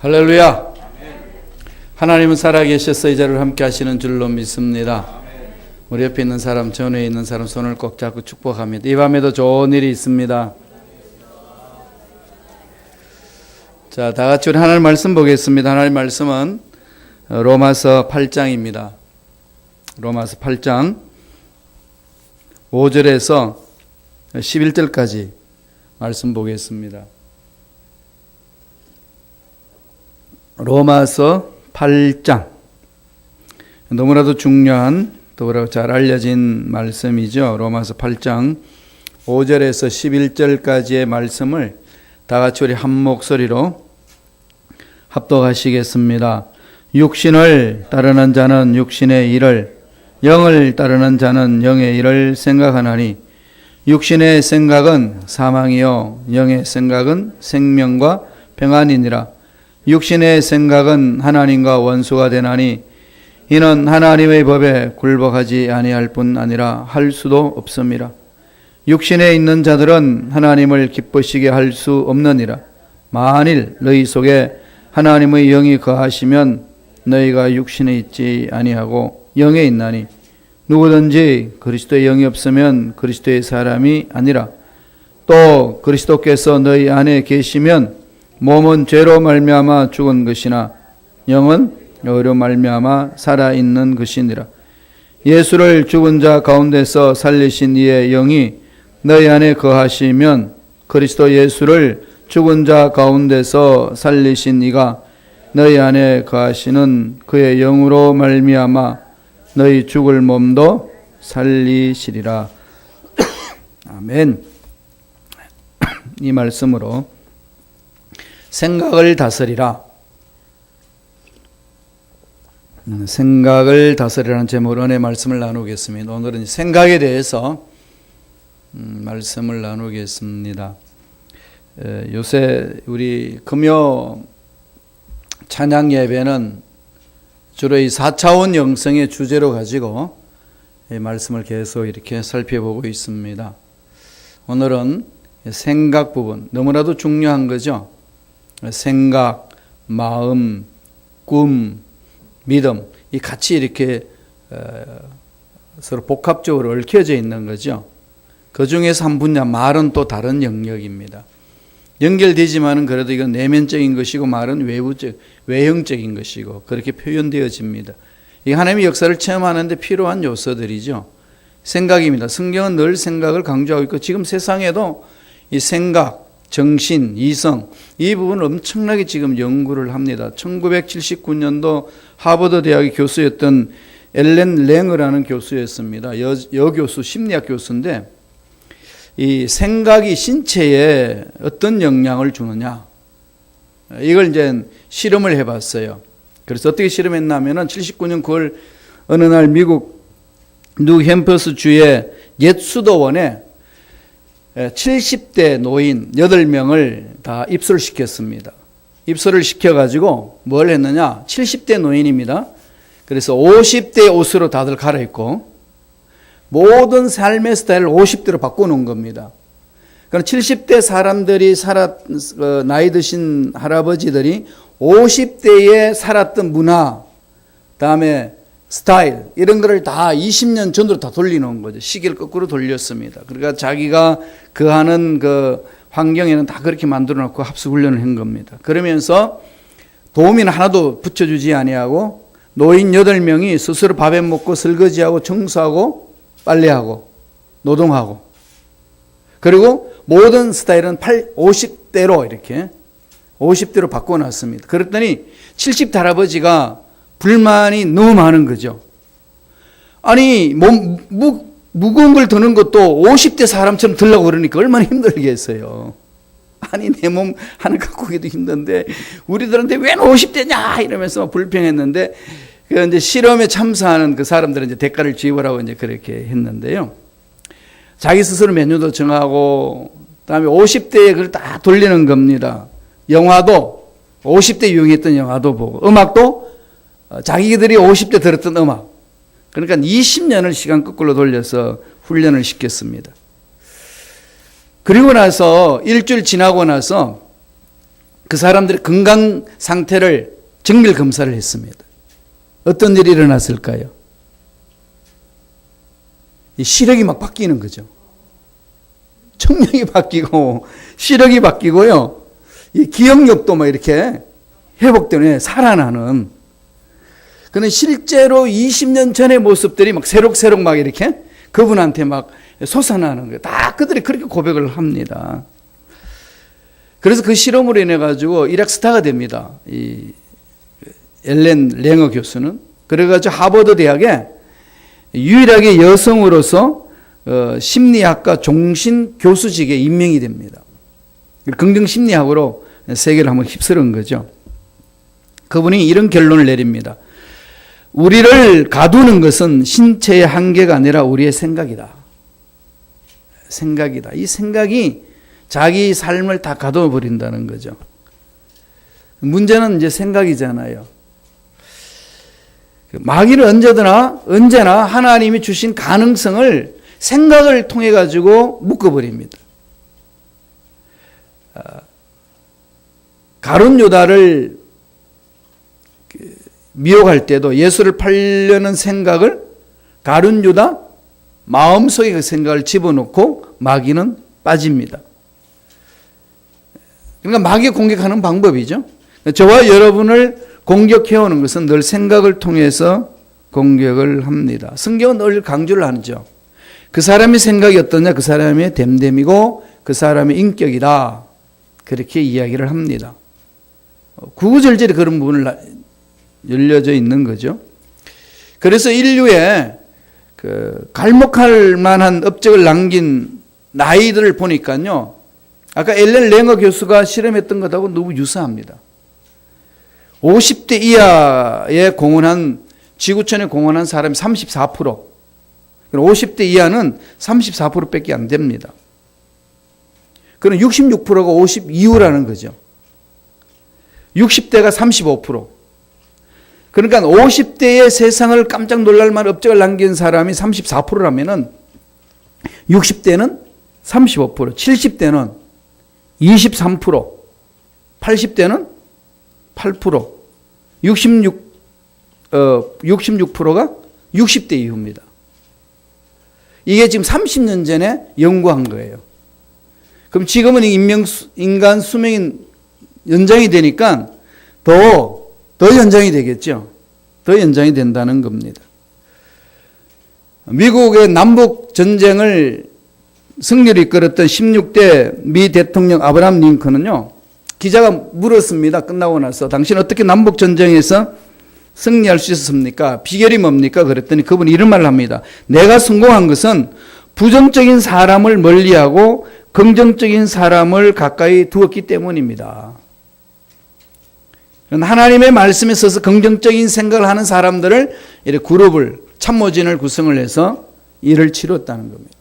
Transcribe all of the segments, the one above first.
할렐루야. 하나님은 살아계셔서 이 자리를 함께 하시는 줄로 믿습니다. 우리 옆에 있는 사람, 전후에 있는 사람 손을 꼭 잡고 축복합니다. 이 밤에도 좋은 일이 있습니다. 자, 다 같이 우리 하나님 말씀 보겠습니다. 하나님 말씀은 로마서 8장입니다. 로마서 8장 5절에서 11절까지 말씀 보겠습니다. 로마서 8장, 너무나도 중요한 또 잘 알려진 말씀이죠. 로마서 8장 5절에서 11절까지의 말씀을 다 같이 우리 한 목소리로 합독하시겠습니다. 육신을 따르는 자는 육신의 일을, 영을 따르는 자는 영의 일을 생각하나니 육신의 생각은 사망이요 영의 생각은 생명과 평안이니라. 육신의 생각은 하나님과 원수가 되나니 이는 하나님의 법에 굴복하지 아니할 뿐 아니라 할 수도 없음이라. 육신에 있는 자들은 하나님을 기쁘시게 할 수 없느니라. 만일 너희 속에 하나님의 영이 거하시면 너희가 육신에 있지 아니하고 영에 있나니 누구든지 그리스도의 영이 없으면 그리스도의 사람이 아니라. 또 그리스도께서 너희 안에 계시면 몸은 죄로 말미암아 죽은 것이나 영은 의로 말미암아 살아있는 것이니라. 예수를 죽은 자 가운데서 살리신 이의 영이 너희 안에 거하시면 그리스도 예수를 죽은 자 가운데서 살리신 이가 너희 안에 거하시는 그의 영으로 말미암아 너희 죽을 몸도 살리시리라. 아멘. 이 말씀으로 생각을 다스리라. 생각을 다스리라는 제목으로 은혜의 말씀을 나누겠습니다. 오늘은 생각에 대해서 말씀을 나누겠습니다. 요새 우리 금요 찬양 예배는 주로 이 4차원 영성의 주제로 가지고 이 말씀을 계속 이렇게 살펴보고 있습니다. 오늘은 생각 부분, 너무나도 중요한 거죠. 생각, 마음, 꿈, 믿음, 이 같이 이렇게 서로 복합적으로 얽혀져 있는 거죠. 그 중에서 한 분야, 말은 또 다른 영역입니다. 연결되지만은 그래도 이건 내면적인 것이고 말은 외형적인 것이고 그렇게 표현되어집니다. 이 하나님의 역사를 체험하는데 필요한 요소들이죠. 생각입니다. 성경은 늘 생각을 강조하고 있고 지금 세상에도 이 생각, 정신, 이성, 이 부분을 엄청나게 지금 연구를 합니다. 1979년도 하버드 대학의 교수였던 엘렌 랭어라는 교수였습니다. 여교수, 심리학 교수인데 이 생각이 신체에 어떤 영향을 주느냐, 이걸 이제 실험을 해봤어요. 그래서 어떻게 실험했냐면은 79년 9월 어느 날 미국 뉴햄퍼스 주의 옛 수도원에 70대 노인 8명을 다 입소시켰습니다. 입소를 시켜가지고 뭘 했느냐, 70대 노인입니다. 그래서 50대 옷으로 다들 갈아입고 모든 삶의 스타일을 50대로 바꿔놓은 겁니다. 그럼 70대 사람들이 나이 드신 할아버지들이 50대에 살았던 문화, 다음에 스타일, 이런 거를 다 20년 전으로 다 돌려놓은 거죠. 시계를 거꾸로 돌렸습니다. 그러니까 자기가 거하는 그 환경에는 다 그렇게 만들어 놓고 합숙 훈련을 한 겁니다. 그러면서 도우미는 하나도 붙여주지 아니하고 노인 8명이 스스로 밥해 먹고 설거지하고 청소하고 빨래하고 노동하고, 그리고 모든 스타일은 50대로 이렇게 50대로 바꿔놨습니다. 그랬더니 70대 할아버지가 불만이 너무 많은 거죠. 아니 무거운 걸 드는 것도 50대 사람처럼 들려고 그러니까 얼마나 힘들겠어요. 아니 내 몸 하나 갖고 오기도 힘든데 우리들한테 왜 50대냐 이러면서 불평했는데, 그 이제 실험에 참석하는 그 사람들은 이제 대가를 지불하고 이제 그렇게 했는데요. 자기 스스로 메뉴도 정하고, 그다음에 50대에 그걸 다 돌리는 겁니다. 영화도 50대 유행했던 영화도 보고, 음악도 자기들이 50대 들었던 음악. 그러니까 20년을 시간 거꾸로 돌려서 훈련을 시켰습니다. 그리고 나서 일주일 지나고 나서 그 사람들의 건강 상태를 정밀 검사를 했습니다. 어떤 일이 일어났을까요? 이 시력이 막 바뀌는 거죠. 청력이 바뀌고 시력이 바뀌고요. 이 기억력도 막 이렇게 회복되는 살아나는. 그는 실제로 20년 전의 모습들이 막 새록새록 막 이렇게 그분한테 막 솟아나는 거예요. 다 그들이 그렇게 고백을 합니다. 그래서 그 실험으로 인해 가지고 일약 스타가 됩니다. 이 엘렌 랭어 교수는. 그래가지고 하버드 대학에 유일하게 여성으로서 심리학과 종신 교수직에 임명이 됩니다. 긍정 심리학으로 세계를 한번 휩쓸은 거죠. 그분이 이런 결론을 내립니다. 우리를 가두는 것은 신체의 한계가 아니라 우리의 생각이다. 생각이다. 이 생각이 자기 삶을 다 가둬 버린다는 거죠. 문제는 이제 생각이잖아요. 마귀는 언제나 하나님이 주신 가능성을 생각을 통해 가지고 묶어버립니다. 가룟 유다를 미혹할 때도 예수를 팔려는 생각을 가룟 유다 마음속에 그 생각을 집어넣고 마귀는 빠집니다. 그러니까 마귀 공격하는 방법이죠. 저와 여러분을 공격해오는 것은 늘 생각을 통해서 공격을 합니다. 성경은 늘 강조를 하죠. 그 사람의 생각이 어떠냐? 그 사람의 됨됨이고 그 사람의 인격이다. 그렇게 이야기를 합니다. 구구절절히 그런 부분을 열려져 있는 거죠. 그래서 인류에 갈목할 만한 업적을 남긴 나이들을 보니까요. 아까 엘렌 랭어 교수가 실험했던 것하고 너무 유사합니다. 50대 이하에 공헌한, 지구촌에 공헌한 사람이 34%. 50대 이하는 34%밖에 안 됩니다. 그럼 66%가 50 이후라는 거죠. 60대가 35%. 그러니까 50대의 세상을 깜짝 놀랄 만한 업적을 남긴 사람이 34%라면은 60대는 35%, 70대는 23%, 80대는 8%, 66%가 60대 이후입니다. 이게 지금 30년 전에 연구한 거예요. 그럼 지금은 인간 수명이 연장이 되니까 더 연장이 되겠죠. 더 연장이 된다는 겁니다. 미국의 남북 전쟁을 승리를 이끌었던 16대 미 대통령 아브라함 링컨은요, 기자가 물었습니다. 끝나고 나서 당신 어떻게 남북 전쟁에서 승리할 수 있었습니까? 비결이 뭡니까? 그랬더니 그분이 이런 말을 합니다. 내가 성공한 것은 부정적인 사람을 멀리하고 긍정적인 사람을 가까이 두었기 때문입니다. 하나님의 말씀에 서서 긍정적인 생각을 하는 사람들을 이렇게 그룹을, 참모진을 구성을 해서 일을 치렀다는 겁니다.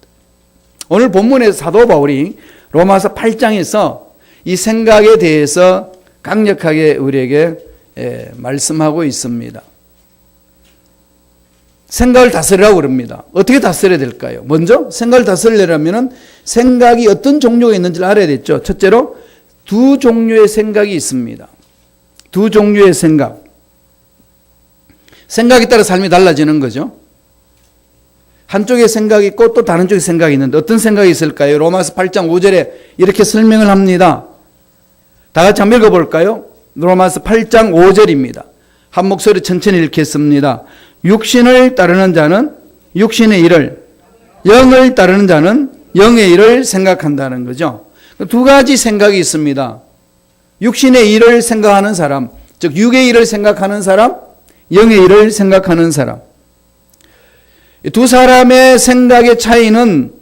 오늘 본문에서 사도 바울이 로마서 8장에서 이 생각에 대해서 강력하게 우리에게 말씀하고 있습니다. 생각을 다스리라고 그럽니다. 어떻게 다스려야 될까요? 먼저 생각을 다스리려면 생각이 어떤 종류가 있는지를 알아야 되죠. 첫째로 두 종류의 생각이 있습니다. 두 종류의 생각. 생각에 따라 삶이 달라지는 거죠. 한쪽에 생각이 있고 또 다른 쪽에 생각이 있는데 어떤 생각이 있을까요? 로마서 8장 5절에 이렇게 설명을 합니다. 다 같이 한번 읽어볼까요? 로마서 8장 5절입니다. 한 목소리 천천히 읽겠습니다. 육신을 따르는 자는 육신의 일을, 영을 따르는 자는 영의 일을 생각한다는 거죠. 두 가지 생각이 있습니다. 육신의 일을 생각하는 사람, 즉 육의 일을 생각하는 사람, 영의 일을 생각하는 사람. 두 사람의 생각의 차이는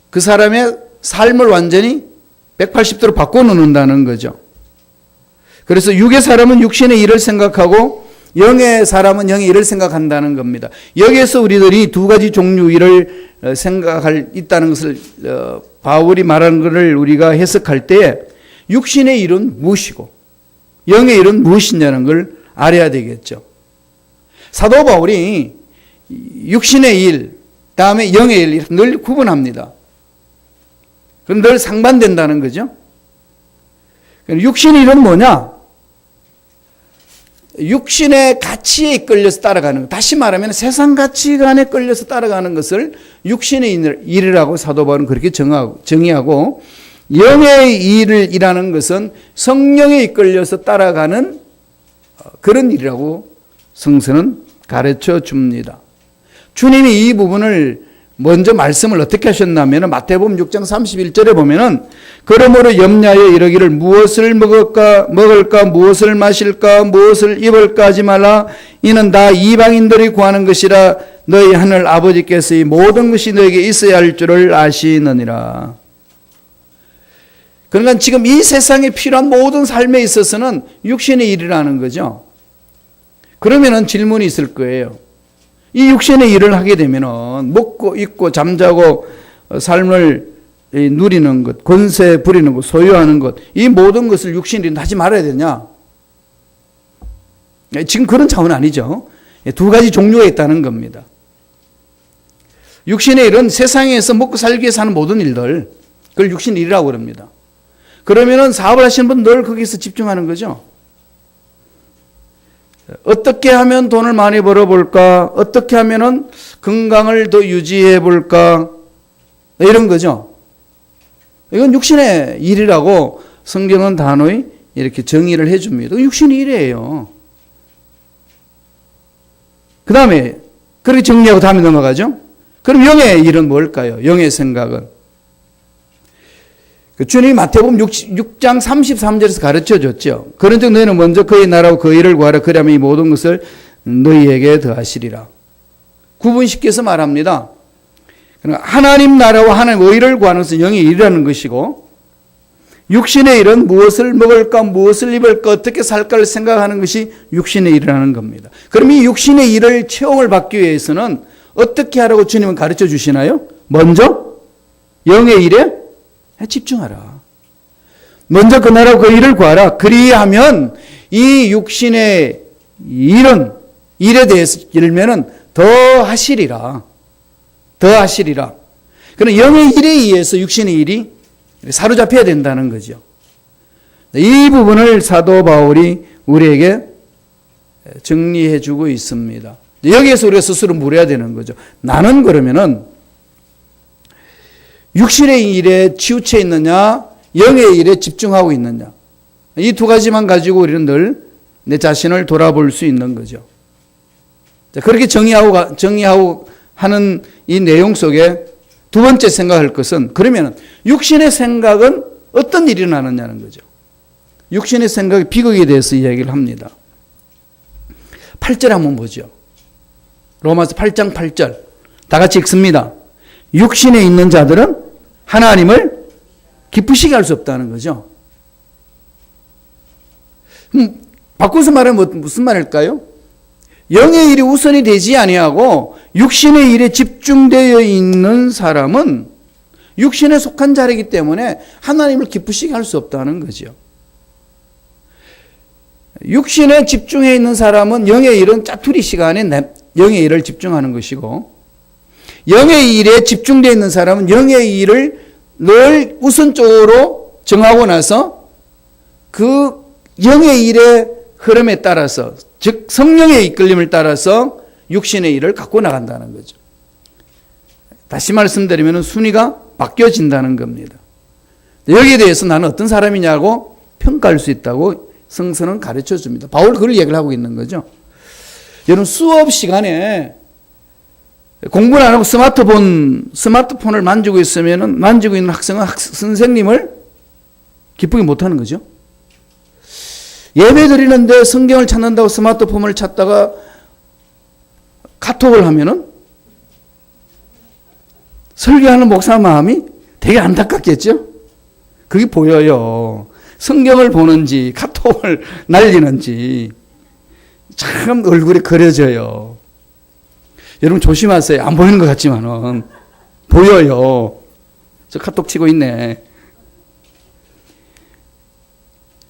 그 사람의 삶을 완전히 180도로 바꿔놓는다는 거죠. 그래서 육의 사람은 육신의 일을 생각하고 영의 사람은 영의 일을 생각한다는 겁니다. 여기에서 우리들이 두 가지 종류 일을 생각할 있다는 것을 바울이 말하는 것을 우리가 해석할 때 육신의 일은 무엇이고 영의 일은 무엇이냐는 걸 알아야 되겠죠. 사도 바울이 육신의 일, 다음에 영의 일 늘 구분합니다. 그럼 늘 상반된다는 거죠. 육신의 일은 뭐냐? 육신의 가치에 이끌려서 따라가는 것. 다시 말하면 세상 가치관에 끌려서 따라가는 것을 육신의 일이라고 사도 바울은 그렇게 정의하고, 영의 일이라는 것은 성령에 이끌려서 따라가는 그런 일이라고 성서는 가르쳐 줍니다. 주님이 이 부분을 먼저 말씀을 어떻게 하셨냐면 마태복음 6장 31절에 보면은 그러므로 염려하여 이르기를 무엇을 먹을까 무엇을 마실까 무엇을 입을까 하지 말라. 이는 다 이방인들이 구하는 것이라. 너희 하늘 아버지께서 이 모든 것이 너에게 있어야 할 줄을 아시느니라. 그러니까 지금 이 세상에 필요한 모든 삶에 있어서는 육신의 일이라는 거죠. 그러면은 질문이 있을 거예요. 이 육신의 일을 하게 되면은 먹고 입고 잠자고 삶을 누리는 것, 권세 부리는 것, 소유하는 것, 이 모든 것을 육신의 일은 하지 말아야 되냐? 지금 그런 차원은 아니죠. 두 가지 종류가 있다는 겁니다. 육신의 일은 세상에서 먹고 살기 위해서 하는 모든 일들, 그걸 육신의 일이라고 그럽니다. 그러면은 사업을 하시는 분 늘 거기서 집중하는 거죠. 어떻게 하면 돈을 많이 벌어볼까? 어떻게 하면은 건강을 더 유지해볼까? 이런 거죠. 이건 육신의 일이라고 성경은 단호히 이렇게 정의를 해줍니다. 육신의 일이에요. 그 다음에 그렇게 정리하고 다음에 넘어가죠. 그럼 영의 일은 뭘까요? 영의 생각은. 주님이 마태복음 6장 33절에서 가르쳐줬죠. 그런즉 너희는 먼저 그의 나라와 그 일을 구하라. 그러면 이 모든 것을 너희에게 더하시리라. 구분시켜서 말합니다. 하나님 나라와 하나님 의를 구하는 것은 영의 일이라는 것이고, 육신의 일은 무엇을 먹을까 무엇을 입을까 어떻게 살까를 생각하는 것이 육신의 일이라는 겁니다. 그럼 이 육신의 일을 체험을 받기 위해서는 어떻게 하라고 주님은 가르쳐 주시나요? 먼저 영의 일에 집중하라. 먼저 그 나라와 그 일을 구하라. 그리하면 이 육신의 일에 대해서 일면은 더 하시리라. 더 하시리라. 그럼 영의 일에 의해서 육신의 일이 사로잡혀야 된다는 거죠. 이 부분을 사도 바울이 우리에게 정리해 주고 있습니다. 여기에서 우리가 스스로 물어야 되는 거죠. 나는 그러면은 육신의 일에 치우쳐 있느냐, 영의 일에 집중하고 있느냐. 이 두 가지만 가지고 우리는 늘 내 자신을 돌아볼 수 있는 거죠. 그렇게 정의하고 하는 이 내용 속에 두 번째 생각할 것은, 그러면 육신의 생각은 어떤 일이 일어나느냐는 거죠. 육신의 생각의 비극에 대해서 이야기를 합니다. 8절 한번 보죠. 로마서 8장 8절. 다 같이 읽습니다. 육신에 있는 자들은 하나님을 기쁘시게 할 수 없다는 거죠. 바꿔서 말하면 무슨 말일까요? 영의 일이 우선이 되지 아니하고 육신의 일에 집중되어 있는 사람은 육신에 속한 자이기 때문에 하나님을 기쁘시게 할 수 없다는 거죠. 육신에 집중해 있는 사람은 영의 일은 짜투리 시간에 영의 일을 집중하는 것이고, 영의 일에 집중되어 있는 사람은 영의 일을 늘 우선적으로 정하고 나서 그 영의 일의 흐름에 따라서, 즉 성령의 이끌림을 따라서 육신의 일을 갖고 나간다는 거죠. 다시 말씀드리면 순위가 바뀌어진다는 겁니다. 여기에 대해서 나는 어떤 사람이냐고 평가할 수 있다고 성서는 가르쳐 줍니다. 바울 그걸 얘기를 하고 있는 거죠. 여러분 수업 시간에 공부를 안 하고 스마트폰을 만지고 있으면 만지고 있는 학생은 선생님을 기쁘게 못하는 거죠. 예배 드리는데 성경을 찾는다고 스마트폰을 찾다가 카톡을 하면은 설교하는 목사 마음이 되게 안타깝겠죠. 그게 보여요. 성경을 보는지 카톡을 날리는지 참 얼굴이 그려져요. 여러분 조심하세요. 안 보이는 것 같지만은 보여요. 저 카톡 치고 있네.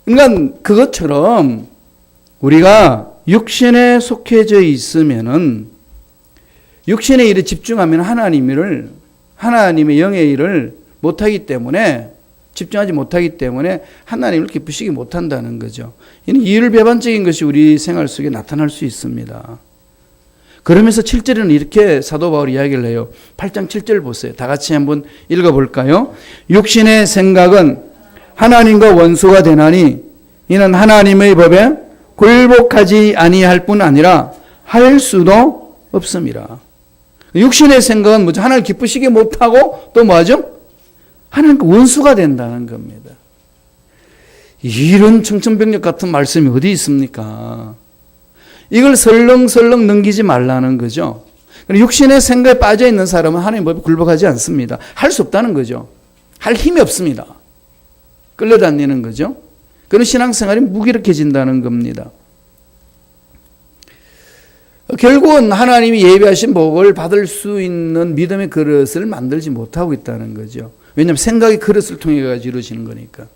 그러니까 그것처럼 우리가 육신에 속해져 있으면은 육신의 일에 집중하면 하나님의 영의 일을 못하기 때문에 집중하지 못하기 때문에 하나님을 기쁘시게 못한다는 거죠. 이는 이율배반적인 것이 우리 생활 속에 나타날 수 있습니다. 그러면서 7절에는 이렇게 사도 바울이 이야기를 해요. 8장 7절 보세요. 다 같이 한번 읽어볼까요? 육신의 생각은 하나님과 원수가 되나니 이는 하나님의 법에 굴복하지 아니할 뿐 아니라 할 수도 없습니다. 육신의 생각은 뭐죠? 하나님을 기쁘시게 못하고 또 뭐하죠? 하나님과 원수가 된다는 겁니다. 이런 청천벽력 같은 말씀이 어디 있습니까? 이걸 설렁설렁 넘기지 말라는 거죠. 육신의 생각에 빠져 있는 사람은 하나님 법에 굴복하지 않습니다. 할 수 없다는 거죠. 할 힘이 없습니다. 끌려다니는 거죠. 그런 신앙생활이 무기력해진다는 겁니다. 결국은 하나님이 예비하신 복을 받을 수 있는 믿음의 그릇을 만들지 못하고 있다는 거죠. 왜냐하면 생각의 그릇을 통해 이루어지는 거니까.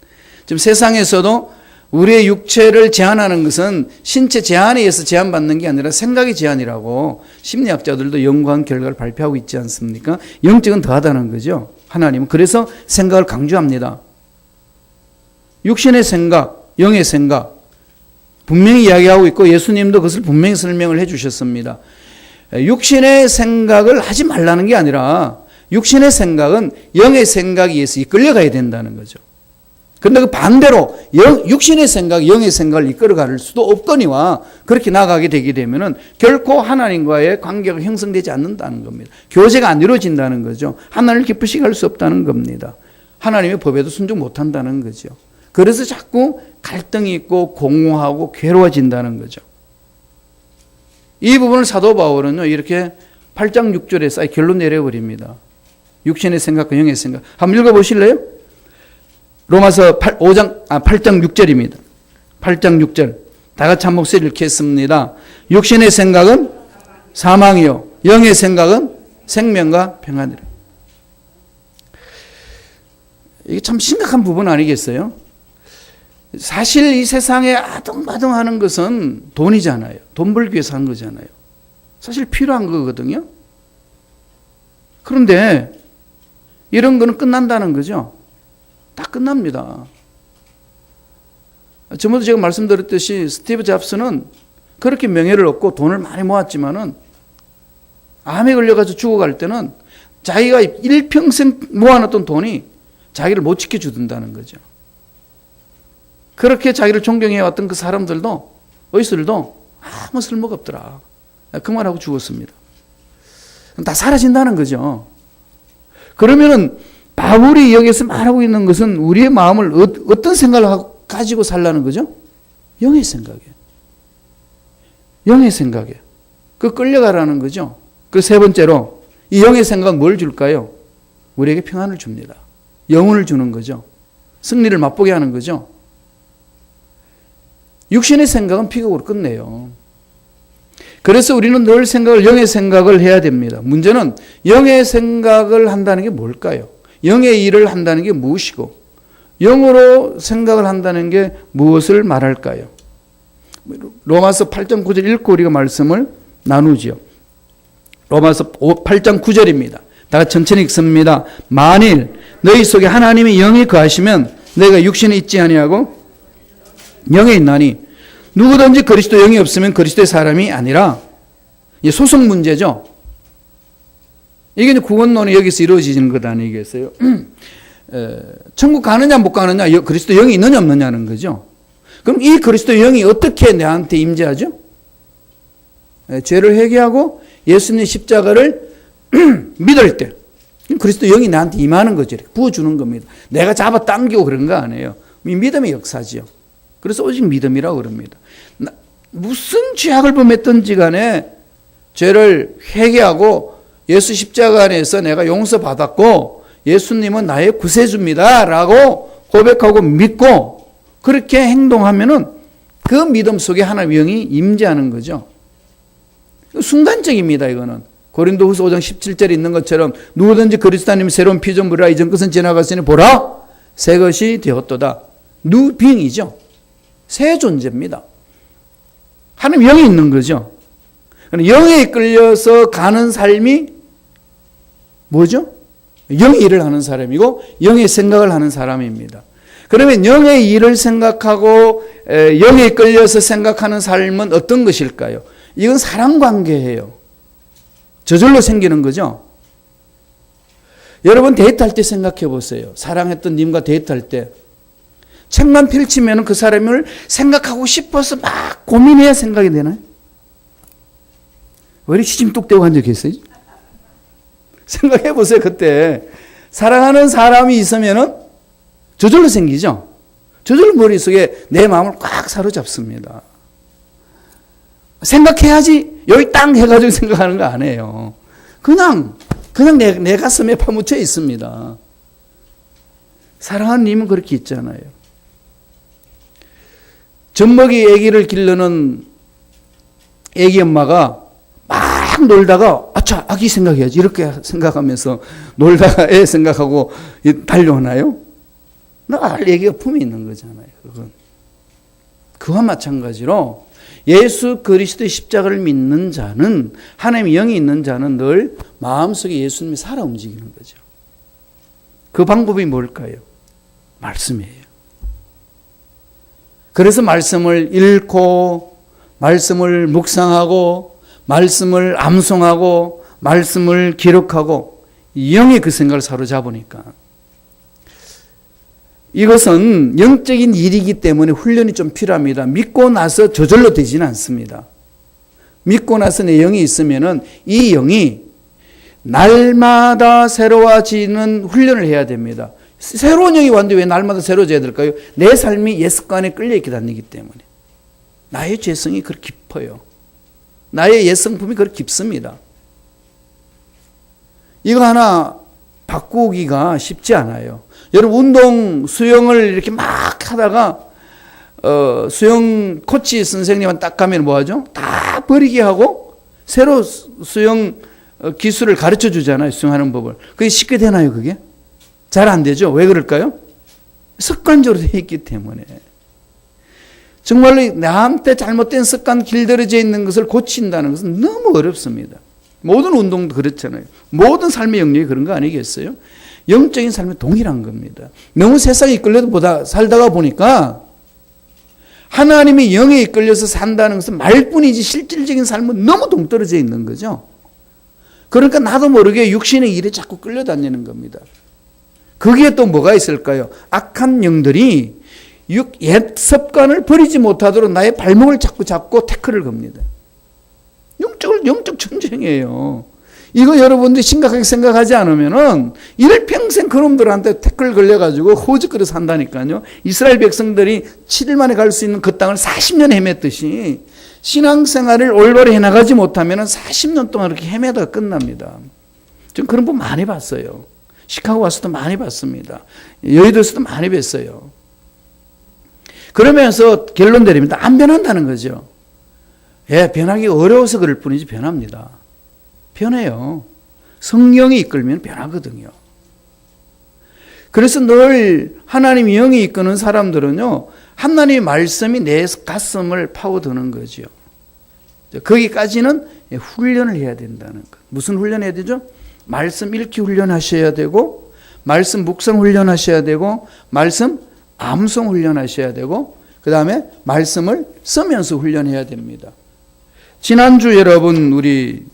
지금 세상에서도 우리의 육체를 제한하는 것은 신체 제한에 의해서 제한받는 게 아니라 생각의 제한이라고 심리학자들도 연구한 결과를 발표하고 있지 않습니까? 영적은 더하다는 거죠. 하나님은 그래서 생각을 강조합니다. 육신의 생각, 영의 생각 분명히 이야기하고 있고 예수님도 그것을 분명히 설명을 해 주셨습니다. 육신의 생각을 하지 말라는 게 아니라 육신의 생각은 영의 생각에 의해서 이끌려가야 된다는 거죠. 그런데 그 반대로 육신의 생각, 영의 생각을 이끌어갈 수도 없거니와 그렇게 나가게 되게 되면은 결코 하나님과의 관계가 형성되지 않는다는 겁니다. 교제가 안 이루어진다는 거죠. 하나님을 기쁘시게 할 수 없다는 겁니다. 하나님의 법에도 순종 못한다는 거죠. 그래서 자꾸 갈등이 있고 공허하고 괴로워진다는 거죠. 이 부분을 사도 바울은요, 이렇게 8장 6절에서 결론 내려버립니다. 육신의 생각과 영의 생각. 한번 읽어보실래요? 로마서 8장 6절입니다. 8장 6절. 다 같이 한 목소리 읽겠습니다. 육신의 생각은 사망이요. 영의 생각은 생명과 평안이라. 이게 참 심각한 부분 아니겠어요? 사실 이 세상에 아둥바둥하는 것은 돈이잖아요. 돈 벌기 위해서 하는 거잖아요. 사실 필요한 거거든요. 그런데 이런 거는 끝난다는 거죠. 다 끝납니다. 전부터 제가 말씀드렸듯이 스티브 잡스는 그렇게 명예를 얻고 돈을 많이 모았지만은 암에 걸려가지고 죽어갈 때는 자기가 일평생 모아놨던 돈이 자기를 못 지켜주던다는 거죠. 그렇게 자기를 존경해왔던 그 사람들도, 의술도 아무 쓸모가 없더라. 그 말하고 죽었습니다. 다 사라진다는 거죠. 그러면은 바울이 여기서 말하고 있는 것은 우리의 마음을 어떤 생각을 가지고 살라는 거죠? 영의 생각에. 영의 생각에. 그 끌려가라는 거죠. 그 세 번째로 이 영의 생각은 뭘 줄까요? 우리에게 평안을 줍니다. 영혼을 주는 거죠. 승리를 맛보게 하는 거죠. 육신의 생각은 피격으로 끝내요. 그래서 우리는 늘 영의 생각을 해야 됩니다. 문제는 영의 생각을 한다는 게 뭘까요? 영의 일을 한다는 게 무엇이고 영으로 생각을 한다는 게 무엇을 말할까요? 로마서 8장 9절 읽고 우리가 말씀을 나누지요. 로마서 8장 9절입니다. 다 같이 천천히 읽습니다. 만일 너희 속에 하나님의 영이 거하시면 너희가 육신에 있지 아니하고 영에 있나니 누구든지 그리스도 영이 없으면 그리스도의 사람이 아니라. 이게 소속 문제죠. 이게 이제 구원론이 여기서 이루어지는 것 아니겠어요? 천국 가느냐 못 가느냐, 그리스도 영이 있느냐 없느냐는 거죠. 그럼 이 그리스도 영이 어떻게 내한테 임재하죠? 죄를 회개하고 예수님의 십자가를 믿을 때 그리스도 영이 나한테 임하는 거죠. 이렇게 부어주는 겁니다. 내가 잡아당기고 그런 거 아니에요. 이 믿음의 역사지요. 그래서 오직 믿음이라고 그럽니다. 무슨 죄악을 범했든지 간에 죄를 회개하고 예수 십자가 안에서 내가 용서받았고 예수님은 나의 구세주입니다 라고 고백하고 믿고 그렇게 행동하면은 그 믿음 속에 하나님의 영이 임재하는 거죠. 순간적입니다. 이거는 고린도후서 5장 17절에 있는 것처럼 누구든지 그리스도님 새로운 피조물이라 이전 것은 지나갔으니 보라 새 것이 되었도다. 뉴빙이죠. 새 존재입니다. 하나님 영이 있는 거죠. 영에 이끌려서 가는 삶이 뭐죠? 영의 일을 하는 사람이고 영의 생각을 하는 사람입니다. 그러면 영의 일을 생각하고 영에 끌려서 생각하는 삶은 어떤 것일까요? 이건 사랑관계예요. 저절로 생기는 거죠. 여러분 데이트할 때 생각해 보세요. 사랑했던 님과 데이트할 때 책만 펼치면 그 사람을 생각하고 싶어서 막 고민해야 생각이 되나요? 왜 이렇게 시짐뚝대고 한 적이 있어요? 생각해 보세요. 그때 사랑하는 사람이 있으면은 저절로 생기죠. 저절로 머릿속에 내 마음을 꽉 사로잡습니다. 생각해야지 여기 땅 해가지고 생각하는 거 아니에요. 그냥 내 가슴에 파묻혀 있습니다. 사랑하는 님은 그렇게 있잖아요. 젖먹이 아기를 기르는 아기 엄마가 막 놀다가 아차 아기 생각해야지 이렇게 생각하면서 놀다가 애 생각하고 달려오나요? 늘 아기가 품에 있는 거잖아요. 그건. 그와 마찬가지로 예수 그리스도의 십자가를 믿는 자는 하나님의 영이 있는 자는 늘 마음속에 예수님이 살아 움직이는 거죠. 그 방법이 뭘까요? 말씀이에요. 그래서 말씀을 읽고 말씀을 묵상하고 말씀을 암송하고 말씀을 기록하고 영의 그 생각을 사로잡으니까 이것은 영적인 일이기 때문에 훈련이 좀 필요합니다. 믿고 나서 저절로 되지는 않습니다. 믿고 나서 내 영이 있으면은 이 영이 날마다 새로워지는 훈련을 해야 됩니다. 새로운 영이 왔는데 왜 날마다 새로워져야 될까요? 내 삶이 옛 습관에 끌려있게 다니기 때문에. 나의 죄성이 그렇게 깊어요. 나의 옛 성품이 그렇게 깊습니다. 이거 하나 바꾸기가 쉽지 않아요. 여러분 운동 수영을 이렇게 막 하다가 수영 코치 선생님한테 딱 가면 뭐하죠? 다 버리게 하고 새로 수영 기술을 가르쳐 주잖아요. 수영하는 법을. 그게 쉽게 되나요? 그게? 잘 안 되죠. 왜 그럴까요? 습관적으로 되어 있기 때문에. 정말로 나한테 잘못된 습관 길들여져 있는 것을 고친다는 것은 너무 어렵습니다. 모든 운동도 그렇잖아요. 모든 삶의 영역이 그런 거 아니겠어요? 영적인 삶이 동일한 겁니다. 너무 세상에 이끌려서 살다가 보니까 하나님의 영에 이끌려서 산다는 것은 말뿐이지 실질적인 삶은 너무 동떨어져 있는 거죠. 그러니까 나도 모르게 육신의 일에 자꾸 끌려다니는 겁니다. 거기에 또 뭐가 있을까요? 악한 영들이 옛 습관을 버리지 못하도록 나의 발목을 자꾸 잡고 태클을 겁니다. 영적 전쟁이에요. 이거 여러분들이 심각하게 생각하지 않으면은 일평생 그놈들한테 태클 걸려가지고 허우적거려 산다니까요. 이스라엘 백성들이 7일 만에 갈 수 있는 그 땅을 40년 헤맸듯이 신앙생활을 올바로 해나가지 못하면은 40년 동안 이렇게 헤매다가 끝납니다. 전 그런 분 많이 봤어요. 시카고 와서도 많이 봤습니다. 여의도에서도 많이 뵀어요. 그러면서 결론 내립니다. 안 변한다는 거죠. 예, 변하기 어려워서 그럴 뿐이지 변합니다. 변해요. 성령이 이끌면 변하거든요. 그래서 늘 하나님의 영이 이끄는 사람들은요, 하나님의 말씀이 내 가슴을 파고드는 거죠. 거기까지는 훈련을 해야 된다는 것. 무슨 훈련해야 되죠? 말씀 읽기 훈련하셔야 되고, 말씀 묵상 훈련하셔야 되고, 말씀 암송 훈련하셔야 되고, 그 다음에 말씀을 쓰면서 훈련해야 됩니다. 지난주 여러분 우리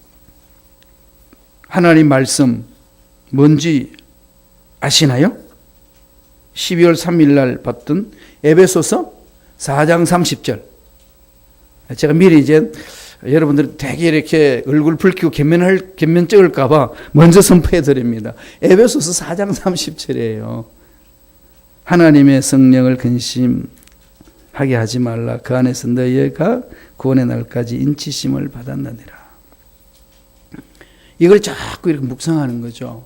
하나님 말씀 뭔지 아시나요? 12월 3일 날 봤던 에베소서 4장 30절. 제가 미리 이제 여러분들 되게 이렇게 얼굴 붉히고 견면 찍을까봐 먼저 선포해 드립니다. 에베소서 4장 30절이에요. 하나님의 성령을 근심하게 하지 말라. 그 안에서 너희가 구원의 날까지 인치심을 받았느니라. 이걸 자꾸 이렇게 묵상하는 거죠.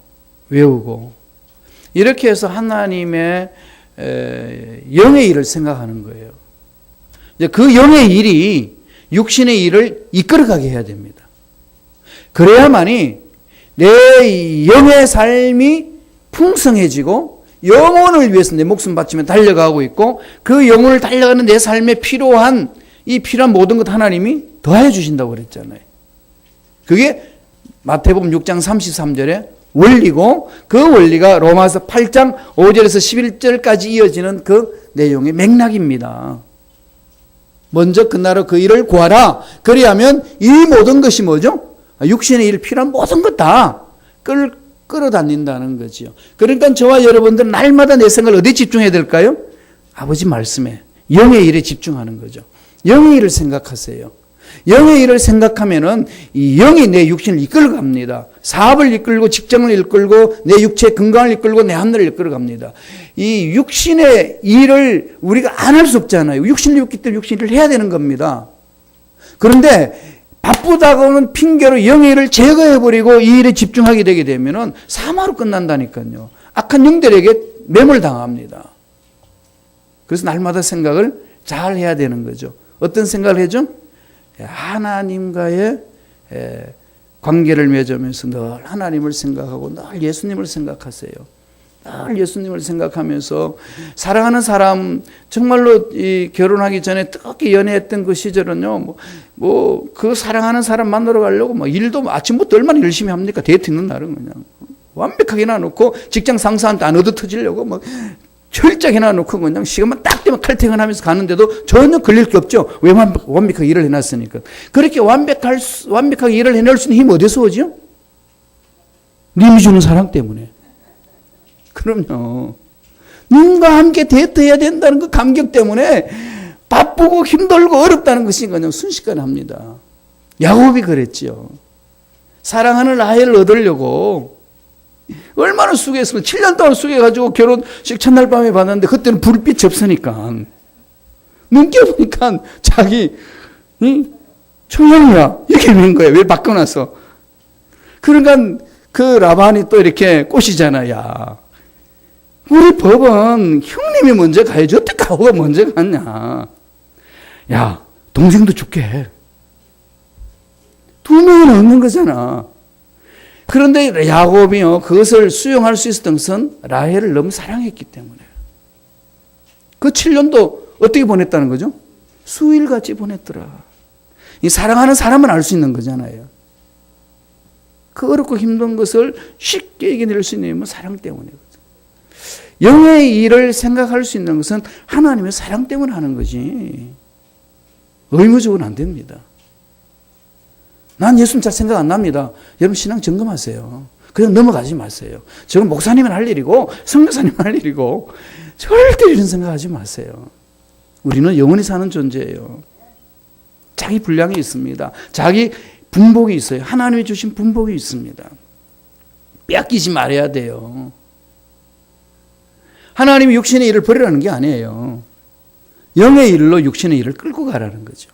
외우고. 이렇게 해서 하나님의 영의 일을 생각하는 거예요. 이제 그 영의 일이 육신의 일을 이끌어가게 해야 됩니다. 그래야만이 내 영의 삶이 풍성해지고 영혼을 위해서 내 목숨 바치며 달려가고 있고 그 영혼을 달려가는 내 삶에 필요한 모든 것 하나님이 더해 주신다고 그랬잖아요. 그게 마태복음 6장 33절에 원리고 그 원리가 로마서 8장 5절에서 11절까지 이어지는 그 내용의 맥락입니다. 먼저 그 나라 그 일을 구하라. 그리하면 이 모든 것이 뭐죠? 육신의 일 필요한 모든 것 다 끌어다닌다는 거죠. 그러니까 저와 여러분들은 날마다 내 생각을 어디에 집중해야 될까요? 아버지 말씀에, 영의 일에 집중하는 거죠. 영의 일을 생각하세요. 영의 일을 생각하면은 이 영이 내 육신을 이끌어 갑니다. 사업을 이끌고 직장을 이끌고 내 육체의 건강을 이끌고 내 하늘을 이끌어 갑니다. 이 육신의 일을 우리가 안 할 수 없잖아요. 육신이 있기 때문에 육신을 해야 되는 겁니다. 그런데 바쁘다고는 핑계로 영의 일을 제거해버리고 이 일에 집중하게 되게 되면은 사마로 끝난다니까요. 악한 영들에게 매몰당합니다. 그래서 날마다 생각을 잘 해야 되는 거죠. 어떤 생각을 해죠? 하나님과의 관계를 맺으면서 늘 하나님을 생각하고 늘 예수님을 생각하세요. 늘 예수님을 생각하면서 사랑하는 사람, 정말로 이 결혼하기 전에 뜨겁게 연애했던 그 시절은요, 그 사랑하는 사람 만나러 가려고 일도 아침부터 얼마나 열심히 합니까? 데이트 있는 날은 그냥 완벽하게 해놔놓고 직장 상사한테 안 얻어 터지려고 철저히 해놔놓고 그냥 시간만 딱 되면 칼퇴근하면서 가는데도 전혀 걸릴 게 없죠. 왜 완벽하게 일을 해놨으니까. 그렇게 완벽하게 일을 해낼 수 있는 힘이 어디서 오죠? 님이 주는 사랑 때문에. 그럼요. 님과 함께 데이트해야 된다는 그 감격 때문에 바쁘고 힘들고 어렵다는 것이 그냥 순식간에 합니다. 야곱이 그랬죠. 사랑하는 라헬을 얻으려고 얼마나 수고했으면 7년 동안 수고해가지고 결혼식 첫날 밤에 봤는데 그때는 불빛이 없으니까 눈 껴보니까 자기 초형이야 이렇게 된 거야. 왜 바꿔놔서. 그러니까 그 라반이 또 이렇게 꼬시잖아. 야, 우리 법은 형님이 먼저 가야지 어떻게 가오가 먼저 갔냐. 야, 동생도 죽게 해. 두 명은 없는 거잖아. 그런데 야곱이요, 그것을 수용할 수 있었던 것은 라헬을 너무 사랑했기 때문에. 그 7년도 어떻게 보냈다는 거죠? 수일같이 보냈더라. 이 사랑하는 사람은 알 수 있는 거잖아요. 그 어렵고 힘든 것을 쉽게 이겨낼 수 있는 사랑 때문이거든요. 영의 일을 생각할 수 있는 것은 하나님의 사랑 때문에 하는 거지. 의무적으로는 안 됩니다. 난 예수님 잘 생각 안 납니다. 여러분 신앙 점검하세요. 그냥 넘어가지 마세요. 저건 목사님은 할 일이고 선교사님 할 일이고 절대 이런 생각하지 마세요. 우리는 영원히 사는 존재예요. 자기 분량이 있습니다. 자기 분복이 있어요. 하나님이 주신 분복이 있습니다. 빼앗기지 말아야 돼요. 하나님이 육신의 일을 버리라는 게 아니에요. 영의 일로 육신의 일을 끌고 가라는 거죠.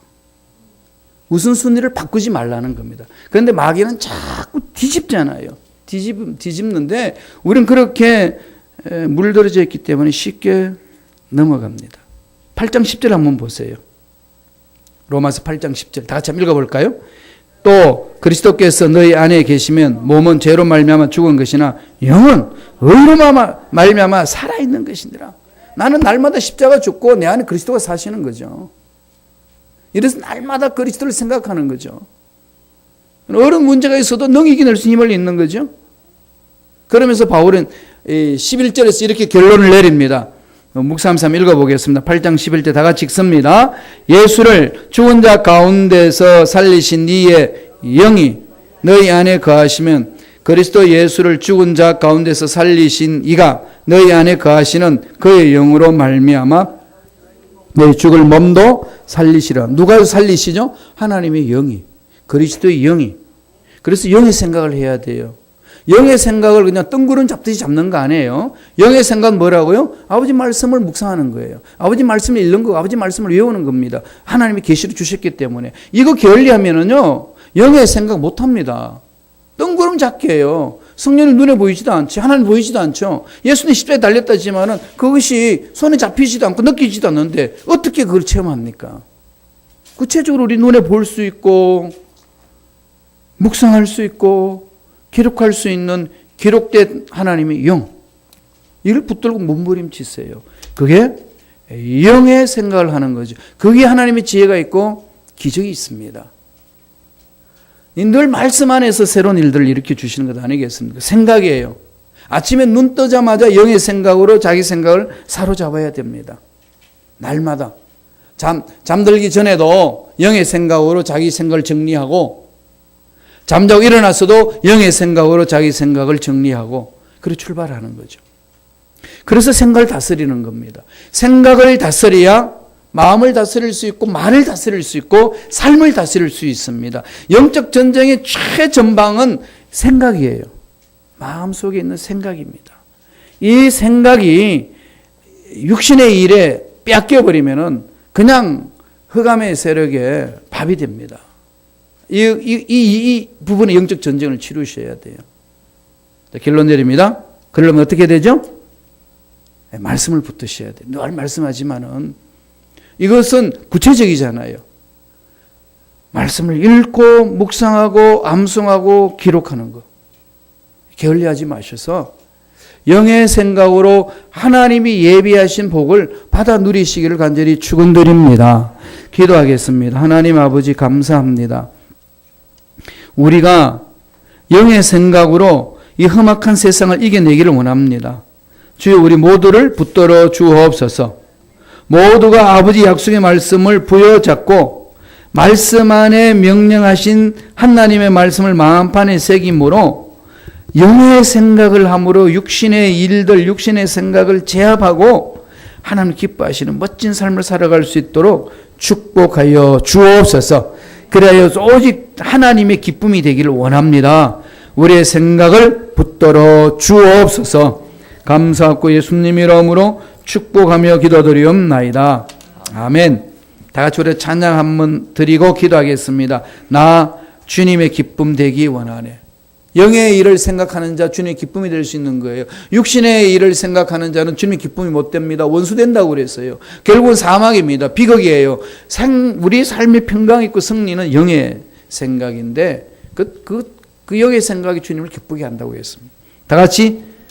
우선순위를 바꾸지 말라는 겁니다. 그런데 마귀는 자꾸 뒤집잖아요. 뒤집는데 우리는 그렇게 물들어져 있기 때문에 쉽게 넘어갑니다. 8장 10절 한번 보세요. 로마서 8장 10절 다 같이 한번 읽어볼까요? 또 그리스도께서 너희 안에 계시면 몸은 죄로 말미암아 죽은 것이나 영은 의로 말미암아 살아있는 것이니라. 나는 날마다 십자가 죽고 내 안에 그리스도가 사시는 거죠. 이래서 날마다 그리스도를 생각하는 거죠. 어려운 문제가 있어도 능히 이겨낼 수 힘을 있는 거죠. 그러면서 바울은 11절에서 이렇게 결론을 내립니다. 묵상함 읽어보겠습니다. 8장 11절 다 같이 읽습니다. 예수를 죽은 자 가운데서 살리신 이의 영이 너희 안에 거하시면 그리스도 예수를 죽은 자 가운데서 살리신 이가 너희 안에 거하시는 그의 영으로 말미암아 너희 죽을 몸도 살리시라. 누가 살리시죠? 하나님의 영이, 그리스도의 영이. 그래서 영의 생각을 해야 돼요. 영의 생각을 그냥 뜬구름 잡듯이 잡는 거 아니에요. 영의 생각은 뭐라고요? 아버지 말씀을 묵상하는 거예요. 아버지 말씀을 읽는 거, 아버지 말씀을 외우는 겁니다. 하나님이 계시를 주셨기 때문에. 이거 게을리하면은요, 영의 생각 못 합니다. 뜬구름 잡기 해요. 성령이 눈에 보이지도 않지, 하나님 보이지도 않죠. 예수님 십자가에 달렸다지만은 그것이 손에 잡히지도 않고 느끼지도 않는데 어떻게 그걸 체험합니까? 구체적으로 우리 눈에 볼 수 있고, 묵상할 수 있고, 기록할 수 있는 기록된 하나님의 영. 이걸 붙들고 몸부림치세요. 그게 영의 생각을 하는 거죠. 거기에 하나님의 지혜가 있고 기적이 있습니다. 늘 말씀 안에서 새로운 일들을 일으켜 주시는 것 아니겠습니까? 생각이에요. 아침에 눈 뜨자마자 영의 생각으로 자기 생각을 사로잡아야 됩니다. 날마다. 잠들기 전에도 영의 생각으로 자기 생각을 정리하고, 잠자고 일어났어도 영의 생각으로 자기 생각을 정리하고, 그리고 출발하는 거죠. 그래서 생각을 다스리는 겁니다. 생각을 다스려야 마음을 다스릴 수 있고, 말을 다스릴 수 있고, 삶을 다스릴 수 있습니다. 영적 전쟁의 최전방은 생각이에요. 마음속에 있는 생각입니다. 이 생각이 육신의 일에 뺏겨버리면은 그냥 흑암의 세력에 밥이 됩니다. 이 부분의 영적 전쟁을 치르셔야 돼요. 결론 내립니다. 그러려면 어떻게 되죠? 말씀을 붙드셔야 돼요. 늘 말씀하지만은 이것은 구체적이잖아요. 말씀을 읽고 묵상하고 암송하고 기록하는 거. 게을리하지 마셔서 영의 생각으로 하나님이 예비하신 복을 받아 누리시기를 간절히 축원드립니다. 기도하겠습니다. 하나님 아버지 감사합니다. 우리가 영의 생각으로 이 험악한 세상을 이겨내기를 원합니다. 주여 우리 모두를 붙들어 주옵소서. 모두가 아버지 약속의 말씀을 부여잡고 말씀 안에 명령하신 하나님의 말씀을 마음판에 새김으로 영의 생각을 함으로 육신의 일들, 육신의 생각을 제압하고 하나님 기뻐하시는 멋진 삶을 살아갈 수 있도록 축복하여 주옵소서. 그래야 오직 하나님의 기쁨이 되기를 원합니다. 우리의 생각을 붙들어 주옵소서. 감사하고 예수님 이름으로 축복하며 기도드리옵나이다. 아멘. 다 같이 우리 찬양 한번 드리고 기도하겠습니다. 나 주님의 기쁨 되기 원하네. 영의 일을 생각하는 자 주님의 기쁨이 될 수 있는 거예요. 육신의 일을 생각하는 자는 주님의 기쁨이 못 됩니다. 원수된다고 그랬어요. 결국은 사망입니다. 비극이에요. 우리 삶의 평강 있고 승리는 영의 생각인데 그 영의 생각이 주님을 기쁘게 한다고 했습니다. 다 같이